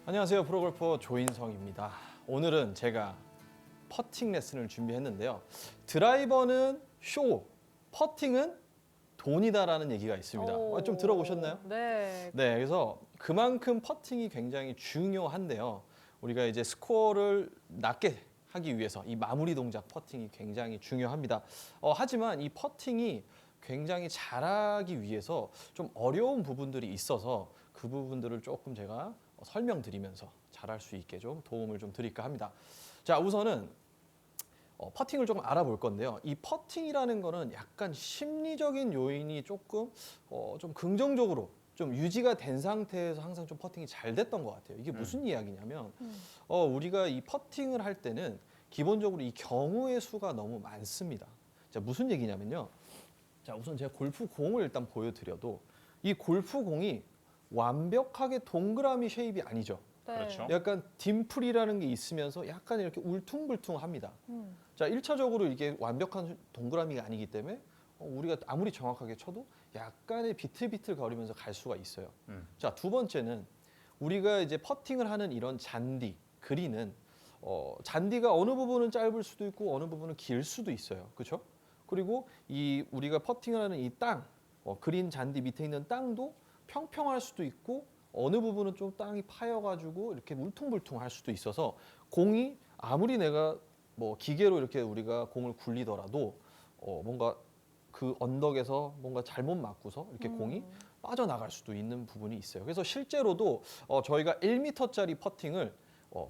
안녕하세요. 프로골퍼 조인성입니다. 오늘은 제가 퍼팅 레슨을 준비했는데요. 드라이버는 쇼, 퍼팅은 돈이다라는 얘기가 있습니다. 좀 들어보셨나요? 네. 네, 그래서 그만큼 퍼팅이 굉장히 중요한데요. 우리가 이제 스코어를 낮게 하기 위해서 이 마무리 동작 퍼팅이 굉장히 중요합니다. 하지만 이 퍼팅이 굉장히 잘하기 위해서 좀 어려운 부분들이 있어서 그 부분들을 조금 제가 설명드리면서 잘할 수 있게 좀 도움을 좀 드릴까 합니다. 자, 우선은 퍼팅을 조금 알아볼 건데요. 이 퍼팅이라는 거는 약간 심리적인 요인이 조금 좀 긍정적으로 좀 유지가 된 상태에서 항상 좀 퍼팅이 잘 됐던 것 같아요. 이게 무슨 이야기냐면 우리가 이 퍼팅을 할 때는 기본적으로 이 경우의 수가 너무 많습니다. 자, 무슨 얘기냐면요. 자, 우선 제가 골프 공을 일단 보여드려도 이 골프 공이 완벽하게 동그라미 쉐입이 아니죠. 네. 그렇죠. 약간 딤플이라는 게 있으면서 약간 이렇게 울퉁불퉁합니다. 자, 1차적으로 이게 완벽한 동그라미가 아니기 때문에 우리가 아무리 정확하게 쳐도 약간의 비틀비틀 거리면서 갈 수가 있어요. 자, 두 번째는 우리가 이제 퍼팅을 하는 이런 잔디, 그린은 잔디가 어느 부분은 짧을 수도 있고 어느 부분은 길 수도 있어요. 그렇죠? 그리고 이 우리가 퍼팅을 하는 이 땅, 그린 잔디 밑에 있는 땅도 평평할 수도 있고 어느 부분은 좀 땅이 파여가지고 이렇게 울퉁불퉁할 수도 있어서 공이 아무리 내가 뭐 기계로 이렇게 우리가 공을 굴리더라도 뭔가 그 언덕에서 뭔가 잘못 맞고서 이렇게 공이 빠져나갈 수도 있는 부분이 있어요. 그래서 실제로도 저희가 1m짜리 퍼팅을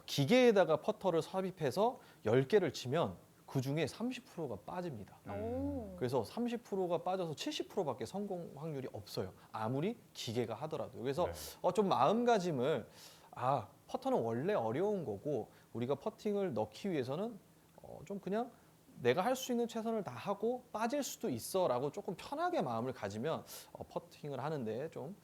기계에다가 퍼터를 삽입해서 10개를 치면 그 중에 30%가 빠집니다. 그래서 30%가 빠져서 70%밖에 성공 확률이 없어요. 아무리 기계가 하더라도. 그래서 좀 마음가짐을 퍼터는 원래 어려운 거고 우리가 퍼팅을 넣기 위해서는 좀 그냥 내가 할 수 있는 최선을 다하고 빠질 수도 있어라고 조금 편하게 마음을 가지면 퍼팅을 하는데 좀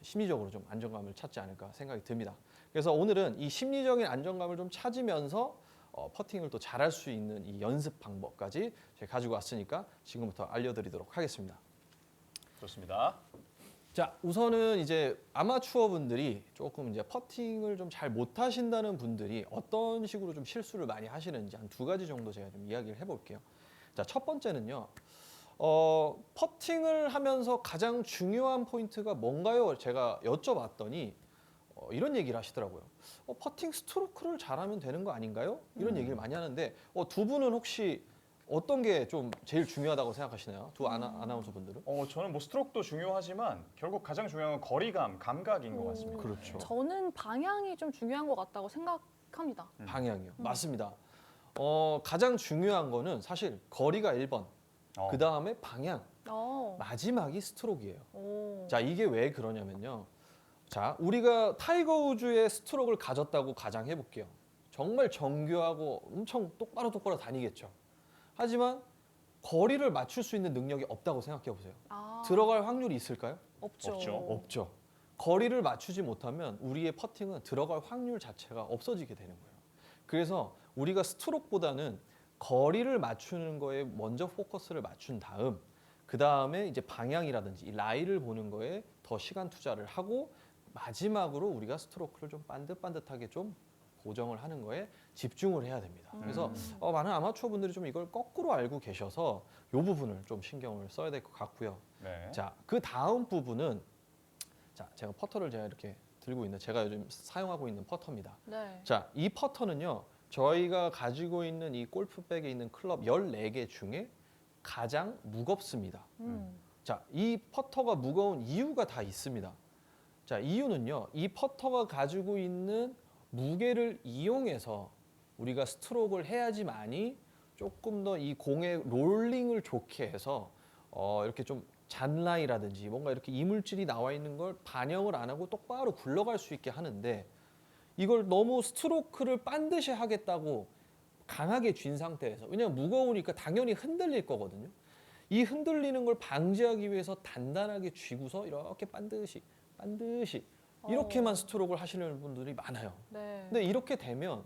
심리적으로 좀 안정감을 찾지 않을까 생각이 듭니다. 그래서 오늘은 이 심리적인 안정감을 좀 찾으면서 퍼팅을 또 잘할 수 있는 이 연습 방법까지 제가 가지고 왔으니까 지금부터 알려드리도록 하겠습니다. 좋습니다. 자, 우선은 이제 아마추어 분들이 조금 이제 퍼팅을 좀 잘 못하신다는 분들이 어떤 식으로 좀 실수를 많이 하시는지 한 2가지 정도 제가 좀 이야기를 해볼게요. 자, 첫 번째는요. 퍼팅을 하면서 가장 중요한 포인트가 뭔가요? 제가 여쭤봤더니 이런 얘기를 하시더라고요. 퍼팅 스트로크를 잘하면 되는 거 아닌가요? 이런 얘기를 많이 하는데 두 분은 혹시 어떤 게 좀 제일 중요하다고 생각하시나요? 두 아나운서 분들은? 저는 뭐 스트로크도 중요하지만 결국 가장 중요한 건 거리감, 감각인 것 같습니다. 그렇죠. 저는 방향이 좀 중요한 것 같다고 생각합니다. 방향이요. 맞습니다. 가장 중요한 거는 사실 거리가 1번, 그 다음에 방향, 마지막이 스트로크예요. 자, 이게 왜 그러냐면요. 자, 우리가 타이거 우즈의 스트로크를 가졌다고 가정해 볼게요. 정말 정교하고 엄청 똑바로 다니겠죠. 하지만 거리를 맞출 수 있는 능력이 없다고 생각해 보세요. 들어갈 확률이 있을까요? 없죠. 없죠. 거리를 맞추지 못하면 우리의 퍼팅은 들어갈 확률 자체가 없어지게 되는 거예요. 그래서 우리가 스트로크보다는 거리를 맞추는 거에 먼저 포커스를 맞춘 다음 그 다음에 이제 방향이라든지 이 라이를 보는 거에 더 시간 투자를 하고 마지막으로 우리가 스트로크를 좀 반듯반듯하게 좀 고정을 하는 거에 집중을 해야 됩니다. 그래서 많은 아마추어 분들이 좀 이걸 거꾸로 알고 계셔서 이 부분을 좀 신경을 써야 될 것 같고요. 네. 자, 그 다음 부분은 자, 제가 퍼터를 제가 이렇게 들고 있는 제가 요즘 사용하고 있는 퍼터입니다. 네. 자, 이 퍼터는요. 저희가 가지고 있는 이 골프백에 있는 클럽 14개 중에 가장 무겁습니다. 자, 이 퍼터가 무거운 이유가 다 있습니다. 자, 이유는요. 이 퍼터가 가지고 있는 무게를 이용해서 우리가 스트로크를 해야지만이 조금 더 이 공의 롤링을 좋게 해서 이렇게 좀 잔라이라든지 뭔가 이렇게 이물질이 나와 있는 걸 반영을 안 하고 똑바로 굴러갈 수 있게 하는데 이걸 너무 스트로크를 반드시 하겠다고 강하게 쥔 상태에서 왜냐하면 무거우니까 당연히 흔들릴 거거든요. 이 흔들리는 걸 방지하기 위해서 단단하게 쥐고서 이렇게 반드시 이렇게만 스트로크를 하시는 분들이 많아요. 네. 근데 이렇게 되면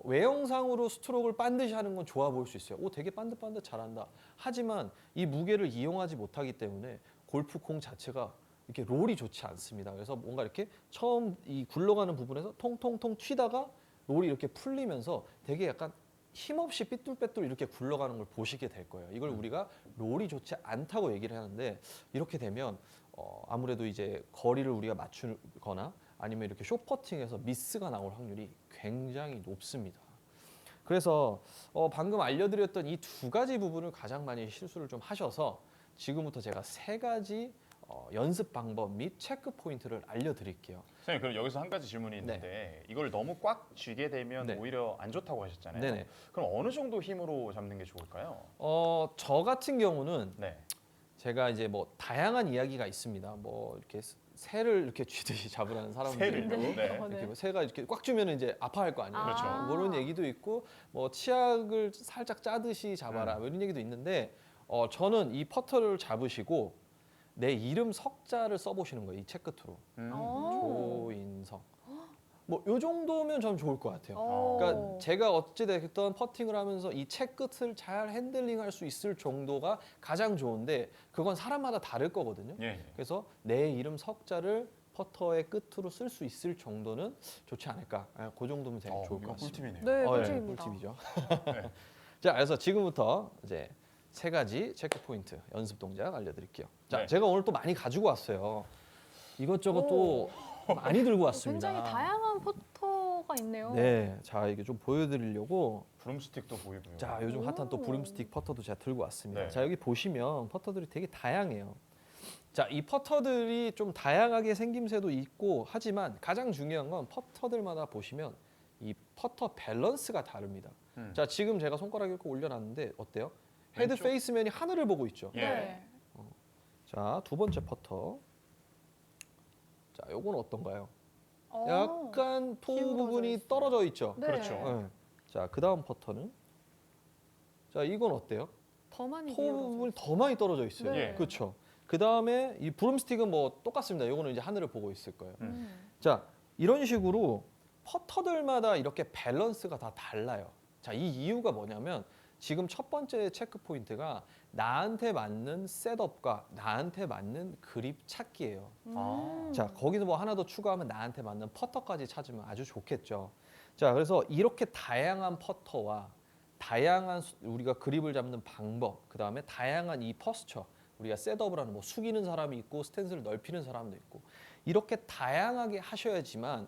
외형상으로 스트로크를 반드시 하는 건 좋아 보일 수 있어요. 되게 반듯반듯 잘한다. 하지만 이 무게를 이용하지 못하기 때문에 골프공 자체가 이렇게 롤이 좋지 않습니다. 그래서 뭔가 이렇게 처음 이 굴러가는 부분에서 통통통 튀다가 롤이 이렇게 풀리면서 되게 약간 힘없이 삐뚤빼뚤 이렇게 굴러가는 걸 보시게 될 거예요. 이걸 우리가 롤이 좋지 않다고 얘기를 하는데 이렇게 되면 아무래도 이제 거리를 우리가 맞추거나 아니면 이렇게 숏퍼팅에서 미스가 나올 확률이 굉장히 높습니다. 그래서 방금 알려드렸던 이 두 가지 부분을 가장 많이 실수를 좀 하셔서 지금부터 제가 세 가지 연습 방법 및 체크 포인트를 알려드릴게요. 선생님 그럼 여기서 한 가지 질문이 있는데 이걸 너무 꽉 쥐게 되면 네. 오히려 안 좋다고 하셨잖아요. 네네. 그럼 어느 정도 힘으로 잡는 게 좋을까요? 저 같은 경우는 네. 제가 이제 뭐 다양한 이야기가 있습니다. 뭐 이렇게 새를 이렇게 쥐듯이 잡으라는 사람들도 새를? 있고, 네. 이렇게 뭐 새가 이렇게 꽉 쥐면 이제 아파할 거 아니에요. 그렇죠. 그런 얘기도 있고, 뭐 치약을 살짝 짜듯이 잡아라 뭐 이런 얘기도 있는데, 저는 이 퍼터를 잡으시고 내 이름 석자를 써보시는 거예요. 이 체크투로. 조인석. 뭐 요 정도면 전 좋을 것 같아요. 그러니까 제가 어찌됐든 퍼팅을 하면서 이 채 끝을 잘 핸들링할 수 있을 정도가 가장 좋은데 그건 사람마다 다를 거거든요. 예. 그래서 내 이름 석자를 퍼터의 끝으로 쓸 수 있을 정도는 좋지 않을까. 그 정도면 되게 좋을 것 이거 같습니다. 꿀팁이네요. 네, 예, 꿀팁입니다. 꿀팁이죠. 네. 자, 그래서 지금부터 이제 세 가지 체크 포인트 연습 동작 알려드릴게요. 자, 네. 제가 오늘 또 많이 가지고 왔어요. 이것저것 또 많이 들고 왔습니다. 굉장히 다양한 포토가 있네요. 네, 자 이게 좀 보여드리려고. 브룸스틱도 보이고요. 자, 요즘 핫한 또 오. 브룸스틱 퍼터도 제가 들고 왔습니다. 네. 자, 여기 보시면 퍼터들이 되게 다양해요. 자, 이 퍼터들이 좀 다양하게 생김새도 있고 하지만 가장 중요한 건 퍼터들마다 보시면 이 퍼터 밸런스가 다릅니다. 자, 지금 제가 손가락 이렇게 올려놨는데 어때요? 헤드 왼쪽? 페이스맨이 하늘을 보고 있죠. 예. 네. 자, 두 번째 퍼터. 자, 요건 어떤가요? 어. 약간 토 기울어져 부분이 있어요. 떨어져 있죠. 네. 그렇죠. 네. 자, 그 다음 퍼터는 자, 이건 어때요? 더 많이 토 기울어져 부분이 있어요. 더 많이 떨어져 있어요. 네. 그렇죠. 그 다음에 이 브룸스틱은 뭐 똑같습니다. 요거는 이제 하늘을 보고 있을 거예요. 자, 이런 식으로 퍼터들마다 이렇게 밸런스가 다 달라요. 자, 이 이유가 뭐냐면 지금 첫 번째 체크 포인트가 나한테 맞는 셋업과 나한테 맞는 그립 찾기예요. 자, 거기서 뭐 하나 더 추가하면 나한테 맞는 퍼터까지 찾으면 아주 좋겠죠. 자, 그래서 이렇게 다양한 퍼터와 다양한 우리가 그립을 잡는 방법, 그 다음에 다양한 이 퍼스처, 우리가 셋업을 하는 뭐 숙이는 사람이 있고 스탠스를 넓히는 사람도 있고 이렇게 다양하게 하셔야지만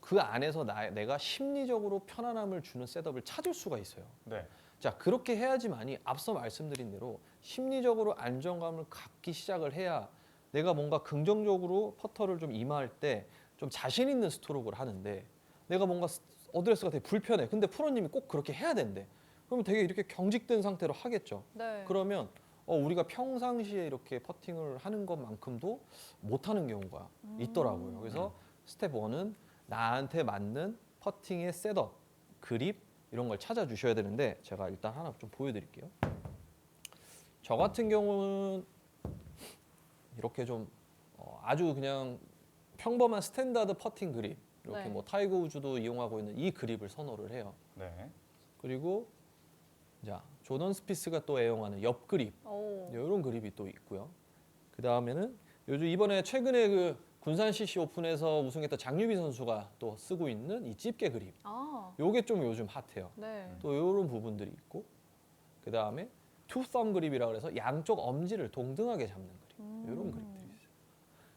그 안에서 내가 심리적으로 편안함을 주는 셋업을 찾을 수가 있어요. 네. 자, 그렇게 해야지만이 앞서 말씀드린 대로 심리적으로 안정감을 갖기 시작을 해야 내가 뭔가 긍정적으로 퍼터를 좀 임할 때 좀 자신 있는 스트로크를 하는데 내가 뭔가 어드레스가 되게 불편해. 근데 프로님이 꼭 그렇게 해야 된대. 그러면 되게 이렇게 경직된 상태로 하겠죠. 네. 그러면 우리가 평상시에 이렇게 퍼팅을 하는 것만큼도 못하는 경우가 있더라고요. 그래서 스텝 1은 나한테 맞는 퍼팅의 셋업, 그립 이런 걸 찾아주셔야 되는데 제가 일단 하나 좀 보여드릴게요. 저 같은 경우는 이렇게 좀 아주 그냥 평범한 스탠다드 퍼팅 그립 이렇게 네. 뭐 타이거 우즈도 이용하고 있는 이 그립을 선호를 해요. 네. 그리고 자 조던 스피스가 또 애용하는 옆 그립 오. 이런 그립이 또 있고요. 그 다음에는 요즘 이번에 최근에 그 군산 CC 오픈에서 우승했던 장유비 선수가 또 쓰고 있는 이 집게 그립. 아. 요게 좀 요즘 핫해요. 네. 또 이런 부분들이 있고 그 다음에 투썸 그립이라 그래서 양쪽 엄지를 동등하게 잡는 그립. 이런 그립들이 있어요.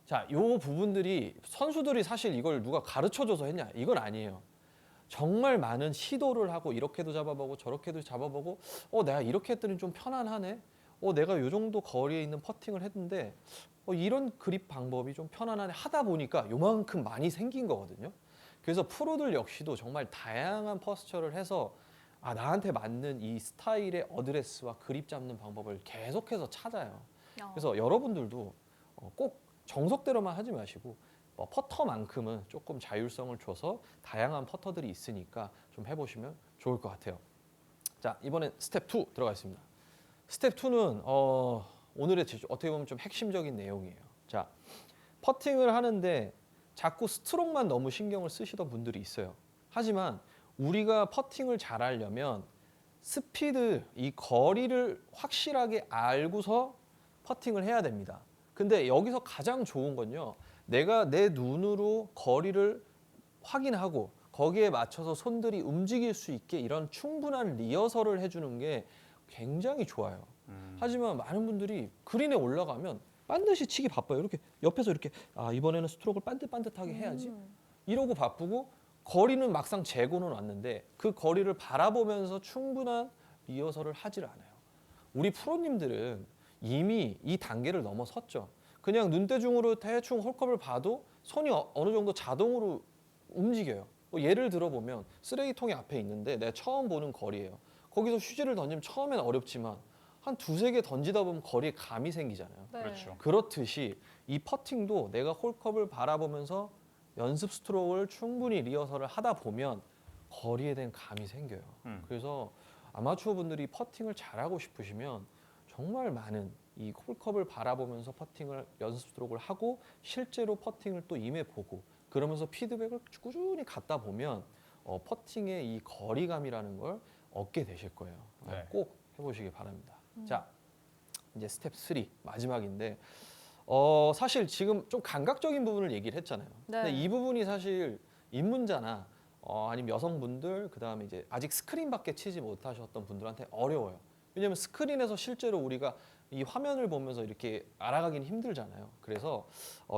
자, 요 부분들이 선수들이 사실 이걸 누가 가르쳐줘서 했냐? 이건 아니에요. 정말 많은 시도를 하고 이렇게도 잡아보고 저렇게도 잡아보고 내가 이렇게 했더니 좀 편안하네. 내가 요 정도 거리에 있는 퍼팅을 했는데 이런 그립 방법이 좀 편안하네 하다 보니까 요만큼 많이 생긴 거거든요. 그래서 프로들 역시도 정말 다양한 퍼스처를 해서 나한테 맞는 이 스타일의 어드레스와 그립 잡는 방법을 계속해서 찾아요. 그래서 여러분들도 꼭 정석대로만 하지 마시고 퍼터만큼은 조금 자율성을 줘서 다양한 퍼터들이 있으니까 좀 해보시면 좋을 것 같아요. 자, 이번엔 스텝 2 들어가겠습니다. 스텝 2는 오늘의 어떻게 보면 좀 핵심적인 내용이에요. 자, 퍼팅을 하는데 자꾸 스트로크만 너무 신경을 쓰시던 분들이 있어요. 하지만 우리가 퍼팅을 잘하려면 스피드, 이 거리를 확실하게 알고서 퍼팅을 해야 됩니다. 근데 여기서 가장 좋은 건요. 내가 내 눈으로 거리를 확인하고 거기에 맞춰서 손들이 움직일 수 있게 이런 충분한 리허설을 해주는 게 굉장히 좋아요. 하지만 많은 분들이 그린에 올라가면 반드시 치기 바빠요. 이렇게 옆에서 이렇게 이번에는 스트로크를 반듯반듯하게 해야지. 이러고 바쁘고 거리는 막상 재고는 왔는데 그 거리를 바라보면서 충분한 리허설을 하질 않아요. 우리 프로님들은 이미 이 단계를 넘어섰죠. 그냥 눈대중으로 대충 홀컵을 봐도 손이 어느 정도 자동으로 움직여요. 뭐 예를 들어 보면 쓰레기통이 앞에 있는데 내가 처음 보는 거리예요. 거기서 휴지를 던지면 처음엔 어렵지만 한 두세 개 던지다 보면 거리에 감이 생기잖아요. 네. 그렇죠. 그렇듯이 이 퍼팅도 내가 홀컵을 바라보면서 연습 스트로크를 충분히 리허설을 하다 보면 거리에 대한 감이 생겨요. 그래서 아마추어 분들이 퍼팅을 잘하고 싶으시면 정말 많은 이 홀컵을 바라보면서 퍼팅을 연습 스트로크를 하고 실제로 퍼팅을 또 임해보고 그러면서 피드백을 꾸준히 갖다 보면 퍼팅의 이 거리감이라는 걸 얻게 되실 거예요. 네. 꼭 해보시기 바랍니다. 자, 이제 스텝 3 마지막인데 사실 지금 좀 감각적인 부분을 얘기를 했잖아요. 네. 근데 이 부분이 사실 입문자나 아니면 여성분들 그다음에 이제 아직 스크린밖에 치지 못하셨던 분들한테 어려워요. 왜냐하면 스크린에서 실제로 우리가 이 화면을 보면서 이렇게 알아가기는 힘들잖아요. 그래서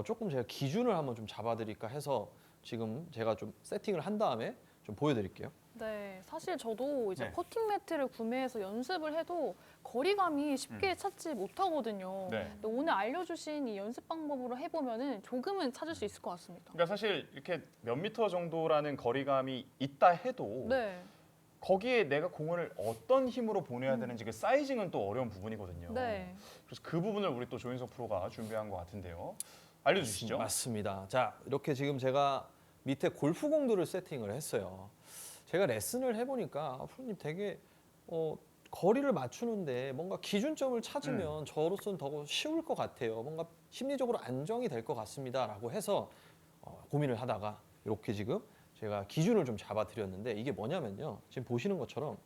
조금 제가 기준을 한번 좀 잡아드릴까 해서 지금 제가 좀 세팅을 한 다음에 좀 보여드릴게요. 네, 사실 저도 이제 네. 퍼팅 매트를 구매해서 연습을 해도 거리감이 쉽게 찾지 못하거든요. 네. 근데 오늘 알려주신 이 연습 방법으로 해보면은 조금은 찾을 수 있을 것 같습니다. 그러니까 사실 이렇게 몇 미터 정도라는 거리감이 있다 해도 네, 거기에 내가 공을 어떤 힘으로 보내야 되는지 그 사이징은 또 어려운 부분이거든요. 네. 그래서 그 부분을 우리 또 조인석 프로가 준비한 것 같은데요. 알려주시죠. 맞습니다. 자, 이렇게 지금 제가 밑에 골프공들을 세팅을 했어요. 제가 레슨을 해보니까 프로님 되게 거리를 맞추는데 뭔가 기준점을 찾으면 저로서는 더 쉬울 것 같아요. 뭔가 심리적으로 안정이 될 것 같습니다라고 해서 고민을 하다가 이렇게 지금 제가 기준을 좀 잡아드렸는데 이게 뭐냐면요. 지금 보시는 것처럼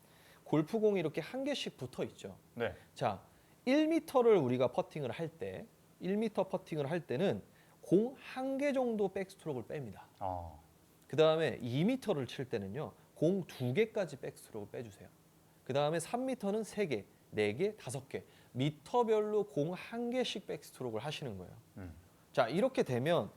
골프공이 이렇게 한 개씩 붙어 있죠. 네. 자, 1m를 우리가 퍼팅을 할 때, 1m 퍼팅을 할 때는 공 한 개 정도 백스트로크를 뺍니다. 그 다음에 2m를 칠 때는요, 공 2개까지 백스트로크를 빼주세요. 그 다음에 3m는 3개, 4개, 5개, 미터별로 공 한 개씩 백스트로크를 하시는 거예요. 자, 이렇게 되면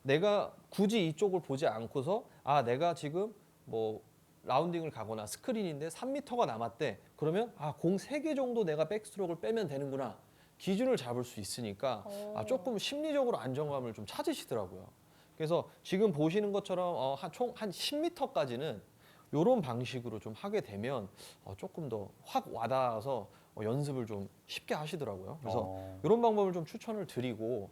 내가 굳이 이쪽을 보지 않고서 내가 지금 뭐 라운딩을 가거나 스크린인데 3m가 남았대. 그러면 공 3개 정도 내가 백스트로크를 빼면 되는구나. 기준을 잡을 수 있으니까 조금 심리적으로 안정감을 좀 찾으시더라고요. 그래서 지금 보시는 것처럼 총 한 10m까지는 이런 방식으로 좀 하게 되면 조금 더 확 와닿아서 연습을 좀 쉽게 하시더라고요. 그래서 이런 방법을 좀 추천을 드리고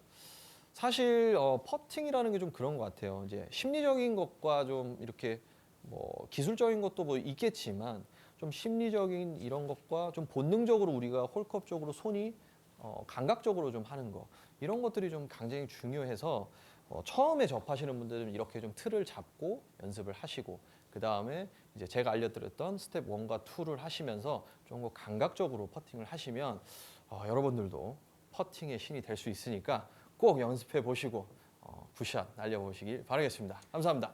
사실 퍼팅이라는 게 좀 그런 것 같아요. 이제 심리적인 것과 좀 이렇게 뭐 기술적인 것도 뭐 있겠지만 좀 심리적인 이런 것과 좀 본능적으로 우리가 홀컵 쪽으로 손이 감각적으로 좀 하는 거 이런 것들이 좀 굉장히 중요해서 처음에 접하시는 분들은 이렇게 좀 틀을 잡고 연습을 하시고 그 다음에 이제 제가 알려드렸던 스텝 1과 2를 하시면서 좀 더 감각적으로 퍼팅을 하시면 여러분들도 퍼팅의 신이 될 수 있으니까 꼭 연습해 보시고 굿샷 날려보시길 바라겠습니다. 감사합니다.